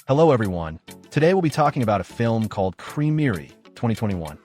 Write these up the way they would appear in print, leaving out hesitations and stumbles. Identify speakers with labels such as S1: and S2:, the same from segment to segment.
S1: Hello everyone. Today we'll be talking about a film called Creamerie 2021.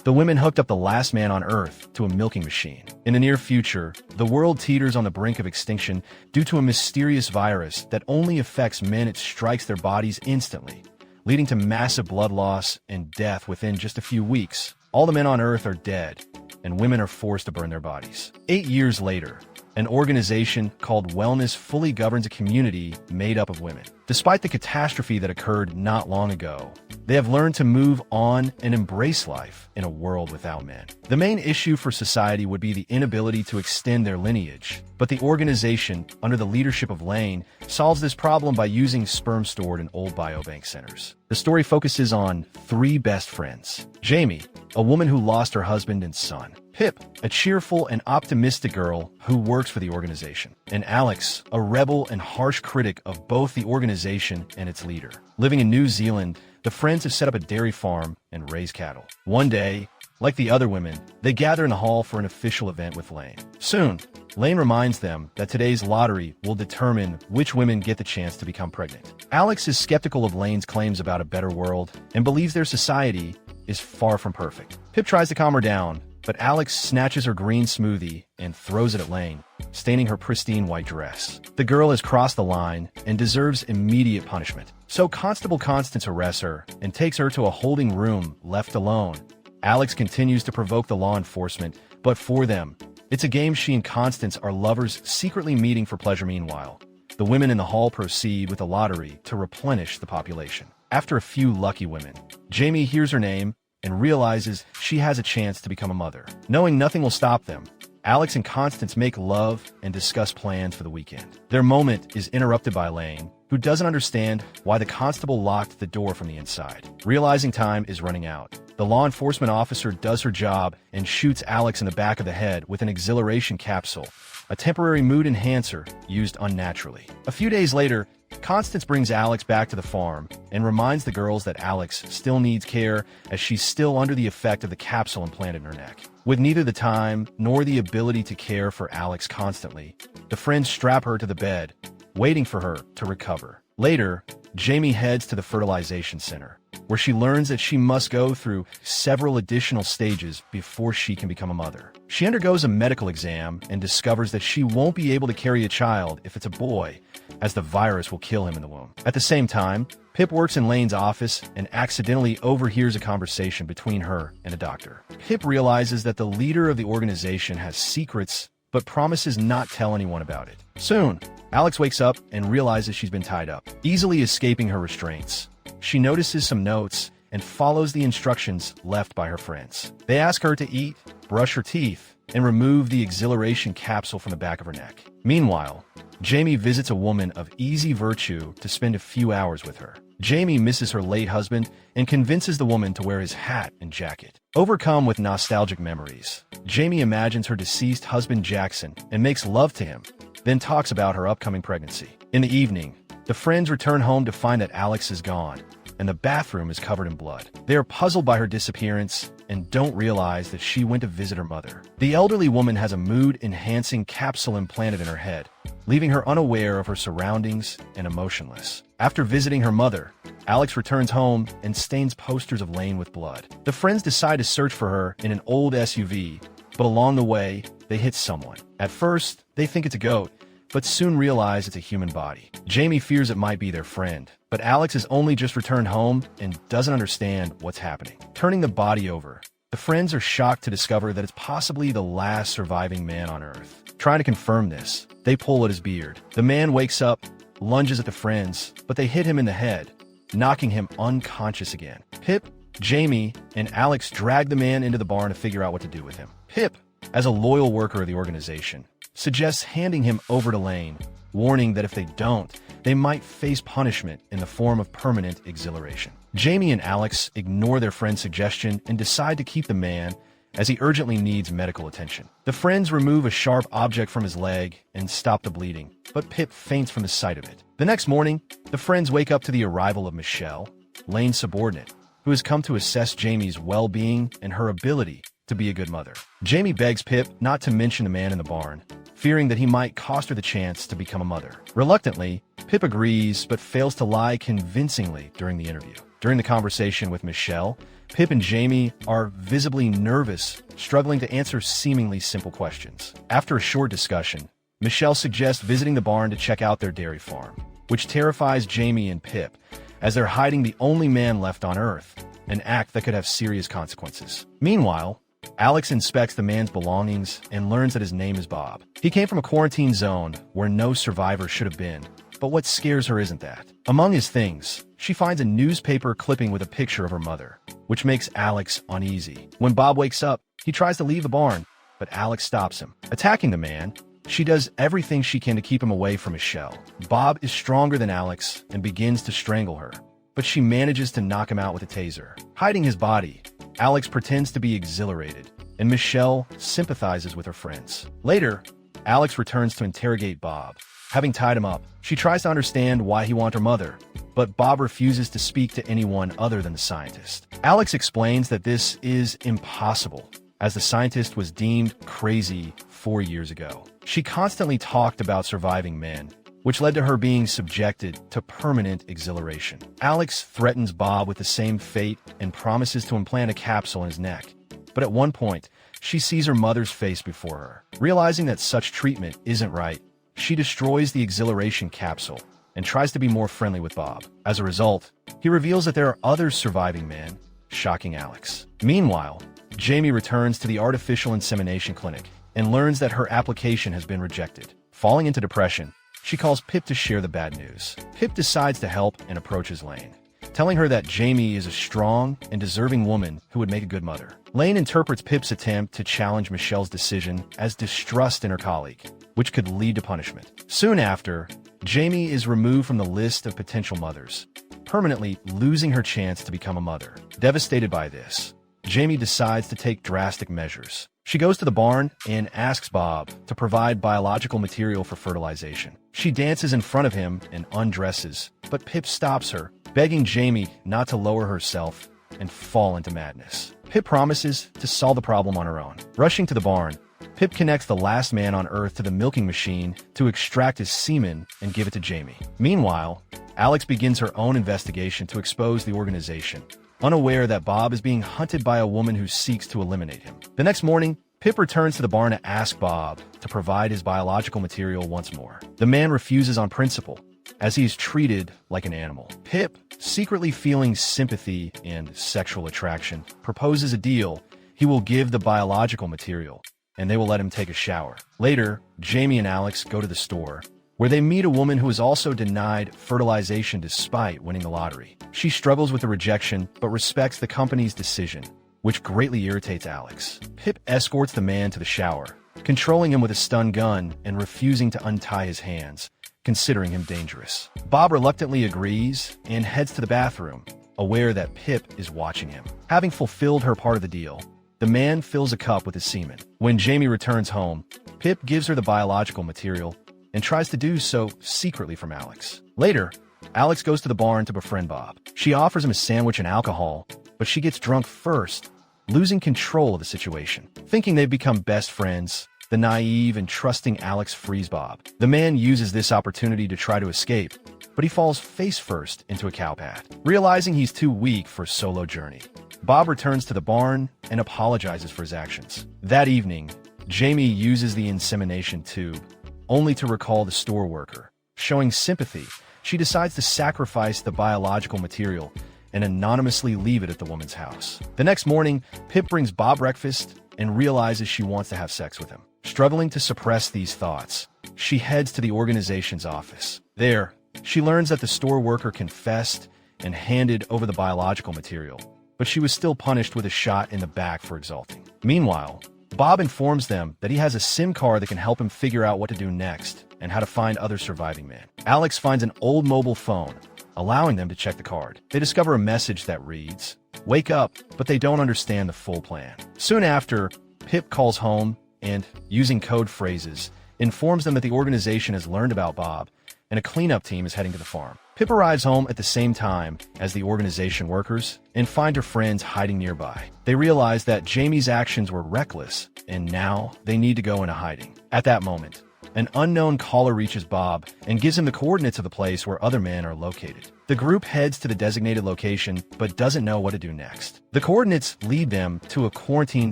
S1: The women hooked up the last man on Earth to a milking machine. In the near future, the world teeters on the brink of extinction due to a mysterious virus that only affects men. It strikes their bodies instantly, leading to massive blood loss and death within just a few weeks. All the men on Earth are dead, and women are forced to burn their bodies. 8 years later, an organization called Wellness fully governs a community made up of women. Despite the catastrophe that occurred not long ago, they have learned to move on and embrace life in a world without men. The main issue for society would be the inability to extend their lineage, but the organization, under the leadership of Lane, solves this problem by using sperm stored in old biobank centers. The story focuses on three best friends: Jamie, a woman who lost her husband and son; Pip, a cheerful and optimistic girl who works for the organization; and Alex, a rebel and harsh critic of both the organization and its leader. Living in New Zealand, the friends have set up a dairy farm and raise cattle. One day, like the other women, they gather in the hall for an official event with Lane. Soon, Lane reminds them that today's lottery will determine which women get the chance to become pregnant. Alex is skeptical of Lane's claims about a better world and believes their society is far from perfect. Pip tries to calm her down, but Alex snatches her green smoothie and throws it at Lane, staining her pristine white dress. The girl has crossed the line and deserves immediate punishment. So Constable Constance arrests her and takes her to a holding room left alone. Alex continues to provoke the law enforcement, but for them, it's a game. She and Constance are lovers secretly meeting for pleasure. Meanwhile, the women in the hall proceed with a lottery to replenish the population. After a few lucky women, Jamie hears her name and realizes she has a chance to become a mother. Knowing nothing will stop them, Alex and Constance make love and discuss plans for the weekend. Their moment is interrupted by Lane, who doesn't understand why the constable locked the door from the inside. Realizing time is running out, the law enforcement officer does her job and shoots Alex in the back of the head with an exhilaration capsule, a temporary mood enhancer used unnaturally. A few days later, Constance brings Alex back to the farm and reminds the girls that Alex still needs care as she's still under the effect of the capsule implanted in her neck. With neither the time nor the ability to care for Alex constantly, the friends strap her to the bed, waiting for her to recover. Later, Jamie heads to the fertilization center, where she learns that she must go through several additional stages before she can become a mother. She undergoes a medical exam and discovers that she won't be able to carry a child if it's a boy, as the virus will kill him in the womb. At the same time, Pip works in Lane's office and accidentally overhears a conversation between her and a doctor. Pip realizes that the leader of the organization has secrets, but promises not tell anyone about it. Soon, Alex wakes up and realizes she's been tied up, easily escaping her restraints. She notices some notes and follows the instructions left by her friends. They ask her to eat, brush her teeth, and remove the exhilaration capsule from the back of her neck. Meanwhile, Jamie visits a woman of easy virtue to spend a few hours with her. Jamie misses her late husband and convinces the woman to wear his hat and jacket. Overcome with nostalgic memories, Jamie imagines her deceased husband Jackson and makes love to him, then talks about her upcoming pregnancy. In the evening, the friends return home to find that Alex is gone, and the bathroom is covered in blood. They are puzzled by her disappearance and don't realize that she went to visit her mother. The elderly woman has a mood-enhancing capsule implanted in her head, leaving her unaware of her surroundings and emotionless. After visiting her mother, Alex returns home and stains posters of Lane with blood. The friends decide to search for her in an old SUV, but along the way, they hit someone. At first, they think it's a goat, but soon realize it's a human body. Jamie fears it might be their friend, but Alex has only just returned home and doesn't understand what's happening. Turning the body over, the friends are shocked to discover that it's possibly the last surviving man on Earth. Trying to confirm this, they pull at his beard. The man wakes up, lunges at the friends, but they hit him in the head, knocking him unconscious again. Pip, Jamie, and Alex drag the man into the barn to figure out what to do with him. Pip, as a loyal worker of the organization, suggests handing him over to Lane, warning that if they don't, they might face punishment in the form of permanent exhilaration. Jamie and Alex ignore their friend's suggestion and decide to keep the man, as he urgently needs medical attention. The friends remove a sharp object from his leg and stop the bleeding, but Pip faints from the sight of it. The next morning, the friends wake up to the arrival of Michelle, Lane's subordinate, who has come to assess Jamie's well-being and her ability to be a good mother. Jamie begs Pip not to mention the man in the barn, fearing that he might cost her the chance to become a mother. Reluctantly, Pip agrees but fails to lie convincingly during the interview. During the conversation with Michelle, Pip and Jamie are visibly nervous, struggling to answer seemingly simple questions. After a short discussion, Michelle suggests visiting the barn to check out their dairy farm, which terrifies Jamie and Pip, as they're hiding the only man left on Earth, an act that could have serious consequences. Meanwhile, Alex inspects the man's belongings and learns that his name is Bob. He came from a quarantine zone where no survivor should have been, but what scares her isn't that. Among his things, she finds a newspaper clipping with a picture of her mother, which makes Alex uneasy. When Bob wakes up, he tries to leave the barn, but Alex stops him. Attacking the man, she does everything she can to keep him away from Michelle. Bob is stronger than Alex and begins to strangle her, but she manages to knock him out with a taser. Hiding his body, Alex pretends to be exhilarated, and Michelle sympathizes with her friends. Later, Alex returns to interrogate Bob. Having tied him up, she tries to understand why he wants her mother, but Bob refuses to speak to anyone other than the scientist. Alex explains that this is impossible, as the scientist was deemed crazy 4 years ago. She constantly talked about surviving men, which led to her being subjected to permanent exhilaration. Alex threatens Bob with the same fate and promises to implant a capsule in his neck. But at one point, she sees her mother's face before her. Realizing that such treatment isn't right, she destroys the exhilaration capsule and tries to be more friendly with Bob. As a result, he reveals that there are other surviving men, shocking Alex. Meanwhile, Jamie returns to the artificial insemination clinic and learns that her application has been rejected. Falling into depression, she calls Pip to share the bad news. Pip decides to help and approaches Lane, telling her that Jamie is a strong and deserving woman who would make a good mother. Lane interprets Pip's attempt to challenge Michelle's decision as distrust in her colleague, which could lead to punishment. Soon after, Jamie is removed from the list of potential mothers, permanently losing her chance to become a mother. Devastated by this, Jamie decides to take drastic measures. She goes to the barn and asks Bob to provide biological material for fertilization. She dances in front of him and undresses, but Pip stops her, begging Jamie not to lower herself and fall into madness. Pip promises to solve the problem on her own. Rushing to the barn, Pip connects the last man on Earth to the milking machine to extract his semen and give it to Jamie. Meanwhile, Alex begins her own investigation to expose the organization, unaware that Bob is being hunted by a woman who seeks to eliminate him. The next morning, Pip returns to the barn to ask Bob to provide his biological material once more. The man refuses on principle, as he is treated like an animal. Pip, secretly feeling sympathy and sexual attraction, proposes a deal. He will give the biological material, and they will let him take a shower. Later, Jamie and Alex go to the store, where they meet a woman who is also denied fertilization despite winning the lottery. She struggles with the rejection, but respects the company's decision, which greatly irritates Alex. Pip escorts the man to the shower, controlling him with a stun gun and refusing to untie his hands, considering him dangerous. Bob reluctantly agrees and heads to the bathroom, aware that Pip is watching him. Having fulfilled her part of the deal, the man fills a cup with his semen. When Jamie returns home, Pip gives her the biological material and tries to do so secretly from Alex. Later, Alex goes to the barn to befriend Bob. She offers him a sandwich and alcohol, but she gets drunk first, losing control of the situation. Thinking they've become best friends, the naive and trusting Alex frees Bob. The man uses this opportunity to try to escape, but he falls face first into a cow pad. Realizing he's too weak for a solo journey, Bob returns to the barn and apologizes for his actions. That evening, Jamie uses the insemination tube, only to recall the store worker. Showing sympathy, she decides to sacrifice the biological material and anonymously leave it at the woman's house. The next morning, Pip brings Bob breakfast and realizes she wants to have sex with him. Struggling to suppress these thoughts, she heads to the organization's office. There, she learns that the store worker confessed and handed over the biological material, but she was still punished with a shot in the back for exulting. Meanwhile, Bob informs them that he has a SIM card that can help him figure out what to do next and how to find other surviving men. Alex finds an old mobile phone, allowing them to check the card. They discover a message that reads, "Wake up," but they don't understand the full plan. Soon after, Pip calls home and, using code phrases, informs them that the organization has learned about Bob and a cleanup team is heading to the farm. Pip arrives home at the same time as the organization workers and find her friends hiding nearby. They realize that Jamie's actions were reckless, and now they need to go into hiding. At that moment, an unknown caller reaches Bob and gives him the coordinates of the place where other men are located. The group heads to the designated location but doesn't know what to do next. The coordinates lead them to a quarantine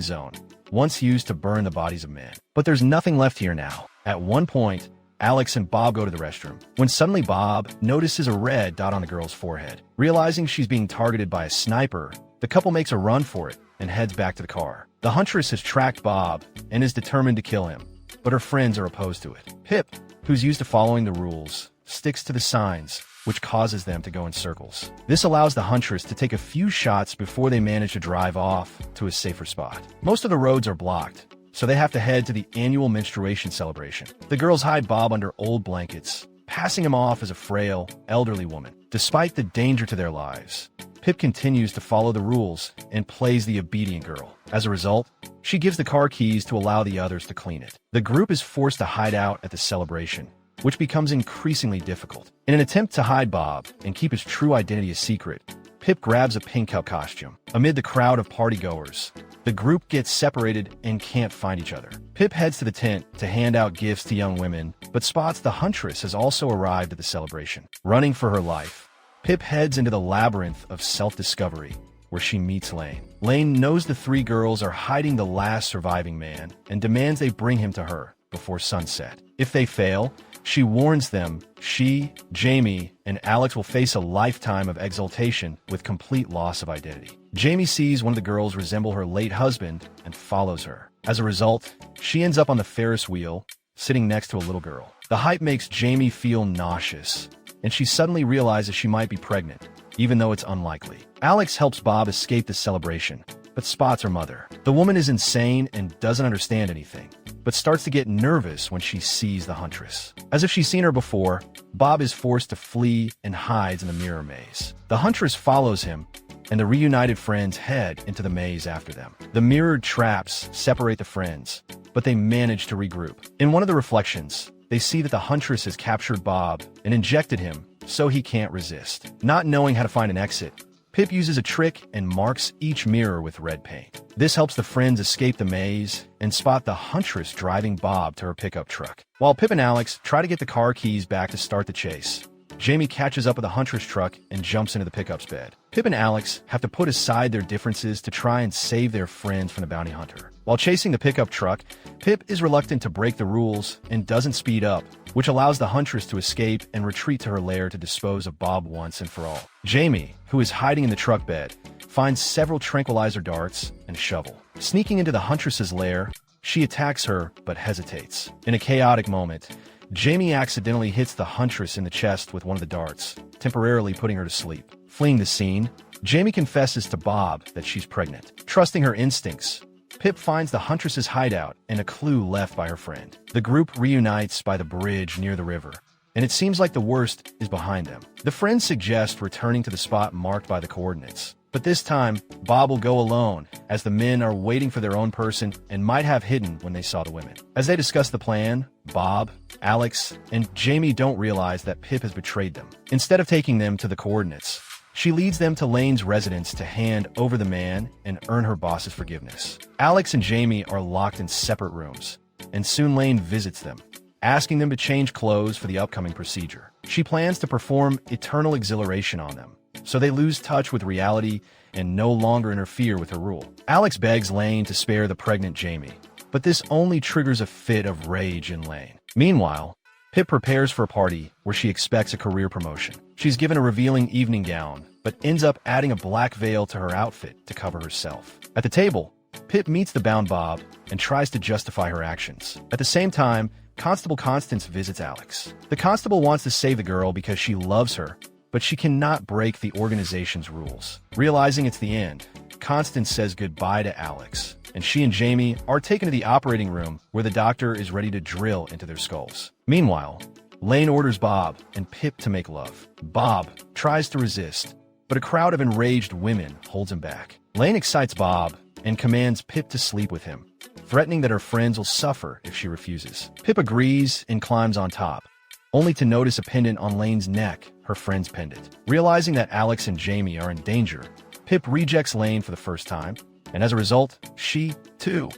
S1: zone, once used to burn the bodies of men. But there's nothing left here now. At one point, Alex and Bob go to the restroom, when suddenly Bob notices a red dot on the girl's forehead. Realizing she's being targeted by a sniper, the couple makes a run for it and heads back to the car. The huntress has tracked Bob and is determined to kill him, but her friends are opposed to it. Pip, who's used to following the rules, sticks to the signs, which causes them to go in circles. This allows the huntress to take a few shots before they manage to drive off to a safer spot. Most of the roads are blocked, so they have to head to the annual menstruation celebration. The girls hide Bob under old blankets, passing him off as a frail, elderly woman. Despite the danger to their lives, Pip continues to follow the rules and plays the obedient girl. As a result, she gives the car keys to allow the others to clean it. The group is forced to hide out at the celebration, which becomes increasingly difficult. In an attempt to hide Bob and keep his true identity a secret, Pip grabs a pink cup costume. Amid the crowd of partygoers, the group gets separated and can't find each other. Pip heads to the tent to hand out gifts to young women, but spots the huntress has also arrived at the celebration. Running for her life, Pip heads into the labyrinth of self-discovery, where she meets Lane. Lane knows the three girls are hiding the last surviving man and demands they bring him to her before sunset. If they fail, she warns them she, Jamie, and Alex will face a lifetime of exaltation with complete loss of identity. Jamie sees one of the girls resemble her late husband and follows her. As a result, she ends up on the Ferris wheel, sitting next to a little girl. The hype makes Jamie feel nauseous, and she suddenly realizes she might be pregnant, even though it's unlikely. Alex helps Bob escape the celebration, but spots her mother. The woman is insane and doesn't understand anything, but starts to get nervous when she sees the huntress. As if she's seen her before, Bob is forced to flee and hides in the mirror maze. The huntress follows him, and the reunited friends head into the maze after them. The mirrored traps separate the friends, but they manage to regroup. In one of the reflections, they see that the huntress has captured Bob and injected him so he can't resist. Not knowing how to find an exit, Pip uses a trick and marks each mirror with red paint. This helps the friends escape the maze and spot the huntress driving Bob to her pickup truck. While Pip and Alex try to get the car keys back to start the chase, Jamie catches up with the huntress truck and jumps into the pickup's bed. Pip and Alex have to put aside their differences to try and save their friends from the bounty hunter. While chasing the pickup truck, Pip is reluctant to break the rules and doesn't speed up, which allows the huntress to escape and retreat to her lair to dispose of Bob once and for all. Jamie, who is hiding in the truck bed, finds several tranquilizer darts and a shovel. Sneaking into the huntress's lair, she attacks her but hesitates. In a chaotic moment, Jamie accidentally hits the huntress in the chest with one of the darts, temporarily putting her to sleep. Fleeing the scene, Jamie confesses to Bob that she's pregnant. Trusting her instincts, Pip finds the huntress's hideout and a clue left by her friend. The group reunites by the bridge near the river, and it seems like the worst is behind them. The friends suggest returning to the spot marked by the coordinates. But this time, Bob will go alone, as the men are waiting for their own person and might have hidden when they saw the women. As they discuss the plan, Bob, Alex, and Jamie don't realize that Pip has betrayed them. Instead of taking them to the coordinates, she leads them to Lane's residence to hand over the man and earn her boss's forgiveness. Alex and Jamie are locked in separate rooms, and soon Lane visits them, asking them to change clothes for the upcoming procedure. She plans to perform eternal exhilaration on them, so they lose touch with reality and no longer interfere with her rule. Alex begs Lane to spare the pregnant Jamie, but this only triggers a fit of rage in Lane. Meanwhile, Pip prepares for a party where she expects a career promotion. She's given a revealing evening gown, but ends up adding a black veil to her outfit to cover herself. At the table, Pip meets the bound Bob and tries to justify her actions. At the same time, Constable Constance visits Alex. The constable wants to save the girl because she loves her, but she cannot break the organization's rules. Realizing it's the end, Constance says goodbye to Alex, and she and Jamie are taken to the operating room where the doctor is ready to drill into their skulls. Meanwhile, Lane orders Bob and Pip to make love. Bob tries to resist, but a crowd of enraged women holds him back. Lane excites Bob and commands Pip to sleep with him, threatening that her friends will suffer if she refuses. Pip agrees and climbs on top, only to notice a pendant on Lane's neck, her friend's pendant. Realizing that Alex and Jamie are in danger, Pip rejects Lane for the first time, and as a result, she, too,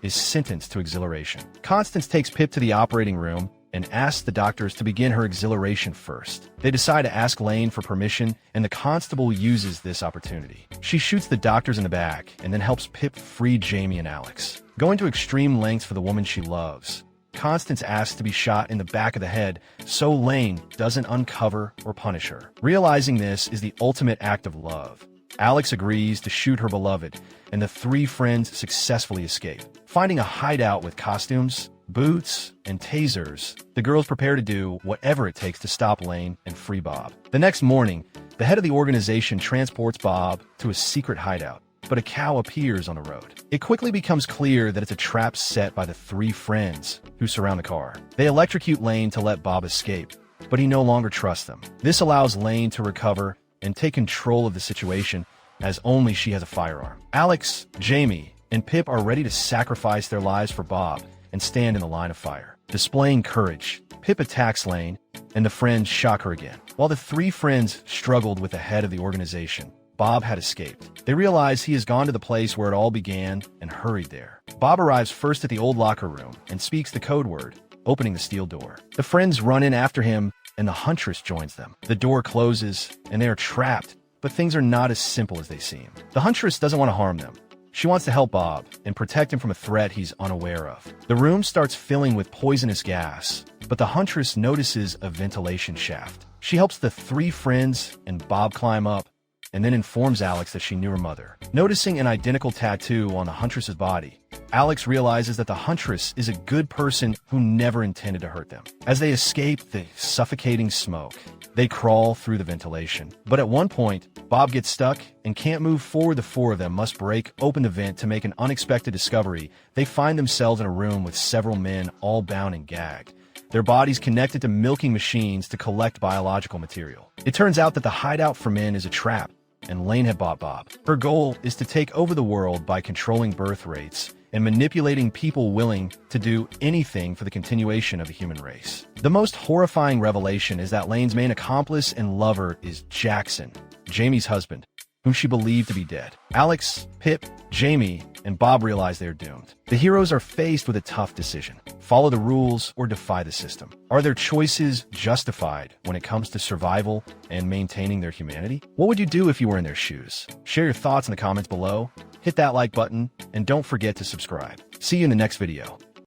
S1: is sentenced to exhilaration. Constance takes Pip to the operating room and asks the doctors to begin her exhilaration first. They decide to ask Lane for permission, and the constable uses this opportunity. She shoots the doctors in the back and then helps Pip free Jamie and Alex. Going to extreme lengths for the woman she loves, Constance asks to be shot in the back of the head so Lane doesn't uncover or punish her. Realizing this is the ultimate act of love, Alex agrees to shoot her beloved, and the three friends successfully escape. Finding a hideout with costumes, boots, and tasers, the girls prepare to do whatever it takes to stop Lane and free Bob. The next morning, the head of the organization transports Bob to a secret hideout, but a cow appears on the road. It quickly becomes clear that it's a trap set by the three friends who surround the car. They electrocute Lane to let Bob escape, but he no longer trusts them. This allows Lane to recover and take control of the situation, as only she has a firearm. Alex, Jamie, and Pip are ready to sacrifice their lives for Bob and stand in the line of fire. Displaying courage, Pip attacks Lane, and the friends shock her again. While the three friends struggled with the head of the organization, Bob had escaped. They realize he has gone to the place where it all began and hurried there. Bob arrives first at the old locker room and speaks the code word, opening the steel door. The friends run in after him, and the Huntress joins them. The door closes, and they are trapped, but things are not as simple as they seem. The Huntress doesn't want to harm them. She wants to help Bob and protect him from a threat he's unaware of. The room starts filling with poisonous gas, but the Huntress notices a ventilation shaft. She helps the three friends and Bob climb up, and then informs Alex that she knew her mother. Noticing an identical tattoo on the Huntress's body, Alex realizes that the Huntress is a good person who never intended to hurt them. As they escape the suffocating smoke, they crawl through the ventilation. But at one point, Bob gets stuck and can't move forward. The four of them must break open the vent to make an unexpected discovery. They find themselves in a room with several men, all bound and gagged, their bodies connected to milking machines to collect biological material. It turns out that the hideout for men is a trap, and Lane had bought Bob. Her goal is to take over the world by controlling birth rates and manipulating people willing to do anything for the continuation of the human race. The most horrifying revelation is that Lane's main accomplice and lover is Jackson, Jamie's husband, whom she believed to be dead. Alex, Pip, Jamie, and Bob realize they are doomed. The heroes are faced with a tough decision: follow the rules or defy the system. Are their choices justified when it comes to survival and maintaining their humanity? What would you do if you were in their shoes? Share your thoughts in the comments below, hit that like button, and don't forget to subscribe. See you in the next video.